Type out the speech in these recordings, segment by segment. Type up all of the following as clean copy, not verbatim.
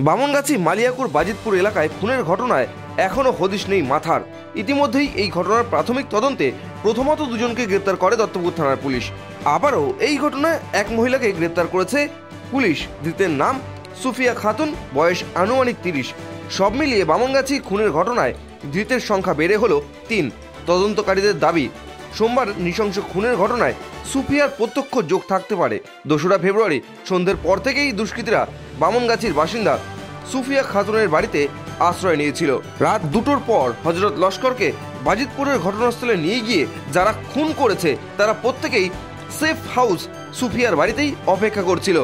বামনগাছি মালিয়াকুর বাজিতপুর এলাকায় খুনের ঘটনায় এখনও হদিশ নেই মাথার। ইতিমধ্যেই এই ঘটনার প্রাথমিক তদন্তে প্রথমত দুজনকে গ্রেপ্তার করে দত্তপুকুর থানার পুলিশ। আবারও এই ঘটনায় এক মহিলাকে গ্রেপ্তার করেছে পুলিশ। ধৃতের নাম সুফিয়া খাতুন, বয়স আনুমানিক 30। সব মিলিয়ে বামনগাছি খুনের ঘটনায় ধৃতের সংখ্যা বেড়ে হলো 3। তদন্তকারীদের দাবি, সোমবার নৃশংস খুনের ঘটনায় সুফিয়ার প্রত্যক্ষ যোগ থাকতে পারে। 2রা ফেব্রুয়ারি সন্ধ্যের পর থেকেই দুষ্কৃতীরা বামনগাছির বাসিন্দা সুফিয়া খাতুনের বাড়িতে আশ্রয় নিয়েছিল। রাত 2টোর পর হজরত লস্করকে বাজিতপুরের ঘটনাস্থলে নিয়ে গিয়ে যারা খুন করেছে তারা প্রত্যেকেই সেফ হাউস সুফিয়ার বাড়িতেই অপেক্ষা করছিল।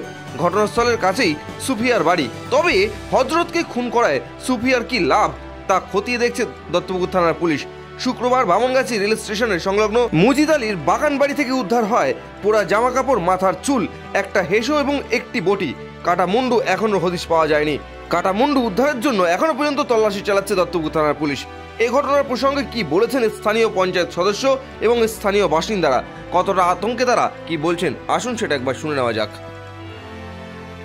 ঘটনাস্থলের কাছেই সুফিয়ার বাড়ি। তবে হজরতকে খুন করায় সুফিয়ার কি লাভ তা খতিয়ে দেখছে দত্তপুকুর থানার পুলিশ। শুক্রবার বামনগাছি রেল স্টেশনের সংলগ্ন মুজিদ আলীর বাগান বাড়ি থেকে উদ্ধার হয় পোড়া জামা কাপড়, মাথার চুল, একটা হেসো এবং একটি বটি। কাটা মুন্ডু এখনো হদিশ পাওয়া যায়নি। কাটা মুন্ডু উদ্ধারের জন্য এখনো পর্যন্ত তল্লাশি চালাচ্ছে দত্তপুকুর থানার পুলিশ। এই ঘটনার প্রসঙ্গে কি বলেছেন স্থানীয় পঞ্চায়েত সদস্য এবং স্থানীয় বাসিন্দারা, কতটা আতঙ্কে তারা কি বলছেন, আসুন সেটা একবার শুনে নেওয়া যাক।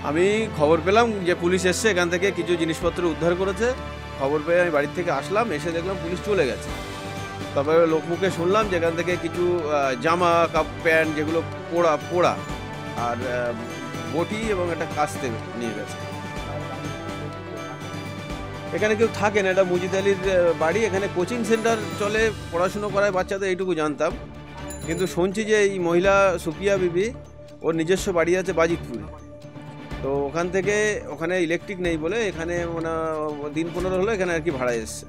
আমি খবর পেলাম যে পুলিশ এসছে, এখান থেকে কিছু জিনিসপত্র উদ্ধার করেছে। খবর পেয়ে আমি বাড়ির থেকে আসলাম, এসে দেখলাম পুলিশ চলে গেছে। তারপরে লোকমুখে শুনলাম যে এখান থেকে কিছু জামা প্যান্ট যেগুলো পোড়া আর বটি এবং একটা কাস্তে নিয়ে গেছে। এখানে কেউ থাকে না, এটা মুজিদ আলীর বাড়ি। এখানে কোচিং সেন্টার চলে, পড়াশুনো করায় বাচ্চাদের, এইটুকু জানতাম। কিন্তু শুনছি যে এই মহিলা সুফিয়া বিবি, ওর নিজস্ব বাড়ি আছে বাজিতপুরে। তো ওখান থেকে, ওখানে ইলেকট্রিক নেই বলে এখানে দিন 15 হলো এখানে আর কি ভাড়া এসছে।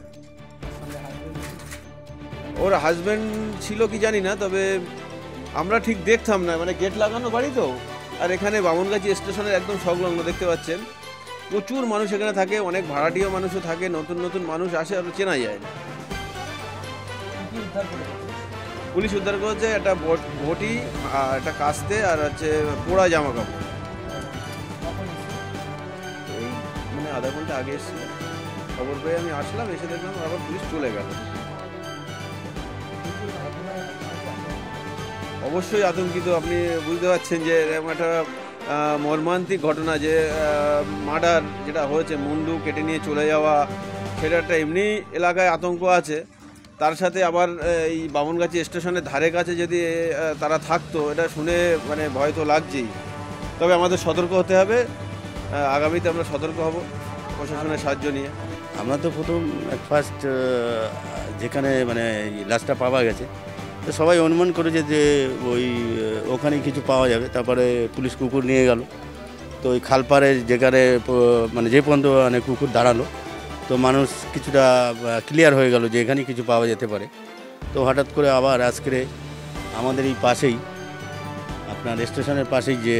ওর হাজব্যান্ড ছিল কি জানি না, তবে আমরা ঠিক দেখতাম না, মানে গেট লাগানো বাড়ি তো। আর এখানে বামনগাছি স্টেশনের একদম সংলগ্ন, দেখতে পাচ্ছেন প্রচুর মানুষ এখানে থাকে, অনেক ভাড়াটিয়া মানুষও থাকে, নতুন নতুন মানুষ আসে, আর চেনা যায় না। পুলিশ উদ্ধার করেছে একটা বটি আর একটা কাস্তে আর হচ্ছে পোড়া জামা কাপড়। এই মানে আধা ঘন্টা আগে এসেছিল, খবর পেয়ে আমি আসলাম, এসে দেখলাম আবার পুলিশ চলে গেল। অবশ্যই আতঙ্কিত, আপনি বুঝতে পারছেন যে এরকম একটা মর্মান্তিক ঘটনা, যে মার্ডার যেটা হয়েছে, মুন্ডু কেটে নিয়ে চলে যাওয়া, সেটা একটা এমনি এলাকায় আতঙ্ক আছে। তার সাথে আবার এই বামনগাছি স্টেশনের ধারে কাছে যদি তারা থাকতো, এটা শুনে মানে ভয় তো লাগছেই। তবে আমাদের সতর্ক হতে হবে, আগামীতে আমরা সতর্ক হব প্রশাসনের সাহায্য নিয়ে। আমরা তো ফার্স্ট যেখানে মানে লাশটা পাওয়া গেছে, তো সবাই অনুমান করেছে যে ওখানে কিছু পাওয়া যাবে। তারপরে পুলিশ কুকুর নিয়ে গেল, তো ওই খালপাড়ে যেখানে মানে যে পর্যন্ত মানে কুকুর দাঁড়ালো, তো মানুষ কিছুটা ক্লিয়ার হয়ে গেল যে এখানে কিছু পাওয়া যেতে পারে। তো হঠাৎ করে আবার আজকে আমাদের এই পাশেই, আপনার স্টেশনের পাশেই যে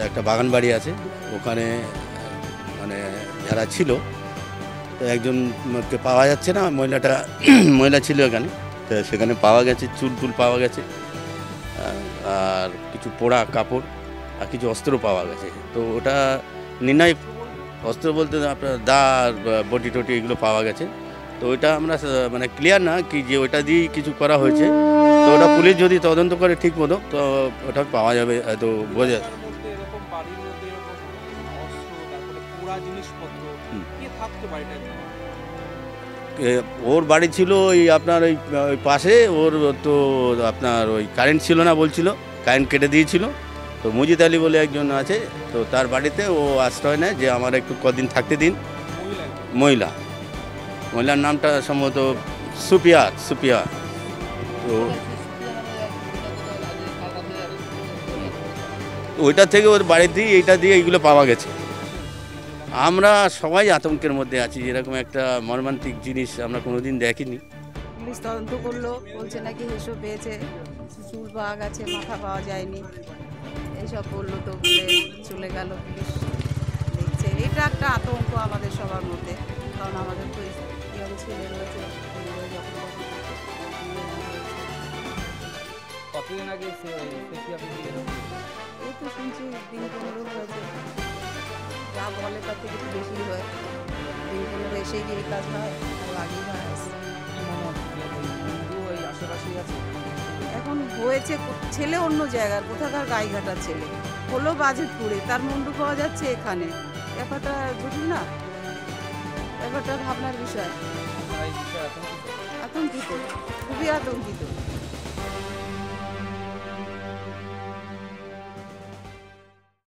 একটা বাগান বাড়ি আছে, ওখানে মানে যারা ছিল, তো একজনকে পাওয়া যাচ্ছে না, মহিলা ছিল এখানে, তো সেখানে পাওয়া গেছে চুল পাওয়া গেছে, আর কিছু পোড়া কাপড় আর কিছু অস্ত্র পাওয়া গেছে। তো ওটা নির্ণয়, অস্ত্র বলতে আপনার দা আর বটি টটি এগুলো পাওয়া গেছে। তো ওইটা আমরা মানে ক্লিয়ার না কি যে ওইটা দিয়েই কিছু করা হয়েছে। তো ওটা পুলিশ যদি তদন্ত করে ঠিক মতো, তো ওটা পাওয়া যাবে, হয়তো বোঝা। ওর বাড়ি ছিল ওই আপনার ওই পাশে, ওর তো আপনার ওই কারেন্ট ছিল না বলছিল, কারেন্ট কেটে দিয়েছিল। তো মুজিদ আলী বলে একজন আছে, তো তার বাড়িতে ও আশ্রয় নেয় যে আমার একটু কদিন থাকতে দিন। মহিলার নামটা সম্ভবত সুপিয়া। তো ওইটা থেকে ওর বাড়িতেই এইটা দিয়ে এইগুলো পাওয়া গেছে। আমরা সবাই আতঙ্কের মধ্যে আছি, এরকম একটা মর্মান্তিক জিনিস আমরা কোনোদিন দেখিনি। পুলিশ তদন্ত করলো, বলছে নাকি হেসো পেয়েছে, চুল পাওয়া গেছে, মাথা পাওয়া যায়নি, এইসব বললো। তো বলে চলে গেল পুলিশ। দেখছে এটা একটা আতঙ্ক আমাদের সবার মধ্যে, কারণ আমাদের তো ইয়ং ছেলে রয়েছে। কতদিন আগে এই তো শুনছি দিন 15 হয়েছে, যা বলে তার থেকে একটু বেশি হয়। দিন 15 এসে গিয়ে এই কাজ হয়, আর আগেই হয়। এখন হয়েছে ছেলে অন্য জায়গার, কোথাকার গাইঘাটার ছেলে, হলো বাজিতপুরে, তার মুন্ডু পাওয়া যাচ্ছে এখানে। ব্যাপারটা বুঝলি না, ব্যাপারটা ভাবনার বিষয়। আতঙ্কিত, খুবই আতঙ্কিত।